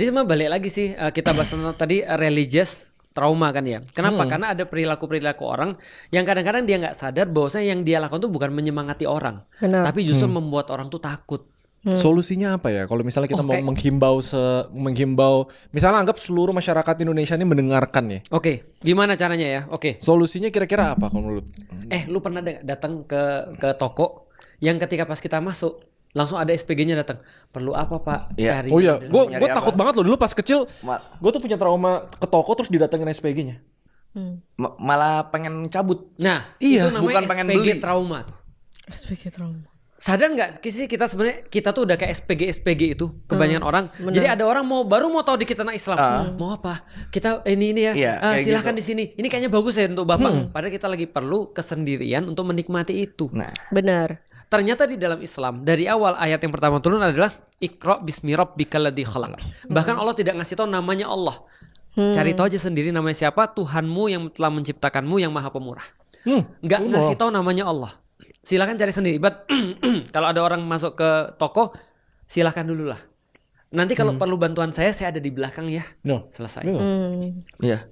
Jadi sebenarnya balik lagi sih kita bahas tentang tadi religious trauma kan ya. Kenapa? Karena ada perilaku-perilaku orang yang kadang-kadang dia nggak sadar bahwasanya yang dia lakukan tuh bukan menyemangati orang, Benar. tapi justru membuat orang tuh takut. Solusinya apa ya? Kalau misalnya kita mau menghimbau, misalnya anggap seluruh masyarakat Indonesia ini mendengarkan ya. Oke, gimana caranya ya? Oke. Solusinya kira-kira apa kalau menurut? Lu pernah datang ke toko yang ketika pas kita masuk langsung ada SPG-nya datang. Perlu apa Pak? Iya. Cari. Oh iya, gue Nyari takut apa? banget loh dulu pas kecil. Ma- Gue tuh punya trauma ke toko terus didatengin SPG-nya. Malah pengen cabut. Nah, Iya, itu namanya bukan pengen SPG beli. trauma tuh. SPG trauma. Sadar nggak sih kita sebenarnya kita tuh udah kayak SPG itu kebanyakan orang. Jadi ada orang baru mau tahu dikit tentang Islam. Mau apa? Kita ini ya. Iya, kayak Silahkan gitu. di sini. Ini kayaknya bagus ya untuk Bapak. Padahal kita lagi perlu kesendirian untuk menikmati itu. Nah, Benar. Ternyata di dalam Islam dari awal ayat yang pertama turun adalah Iqra bismi rabbikal ladzi khalaq. Bahkan Allah tidak ngasih tahu namanya Allah. Cari tahu aja sendiri namanya siapa, Tuhanmu yang telah menciptakanmu yang Maha Pemurah. Nggak ngasih tahu namanya Allah. Silakan cari sendiri. But kalau ada orang masuk ke toko, silakan dulu lah. Nanti kalau perlu bantuan saya ada di belakang ya. No. Selesai. iya.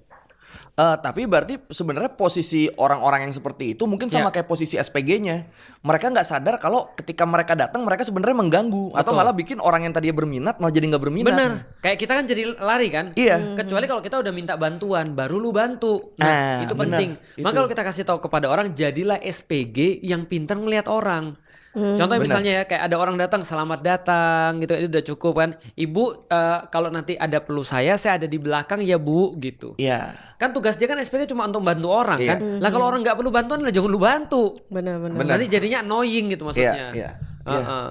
Tapi berarti sebenarnya posisi orang-orang yang seperti itu mungkin sama kayak posisi SPG-nya. Mereka nggak sadar kalau ketika mereka datang mereka sebenarnya mengganggu atau malah bikin orang yang tadinya berminat malah jadi nggak berminat. Bener. Kayak kita kan jadi lari kan. Iya. Kecuali kalau kita udah minta bantuan, baru lu bantu. Ah, itu bener. penting. Itu. Maka kalau kita kasih tahu kepada orang, jadilah SPG yang pintar ngelihat orang. Contoh Bener. misalnya ya, kayak ada orang datang, selamat datang gitu, itu udah cukup kan. Ibu, kalau nanti ada perlu saya ada di belakang ya Bu gitu. Iya. Kan tugas dia kan SPG cuma untuk bantu orang Iya. kan. Lah kalau orang nggak perlu bantuan, lah jangan lu bantu. Benar. Benar. Nanti jadinya annoying gitu maksudnya. Iya. Heeh.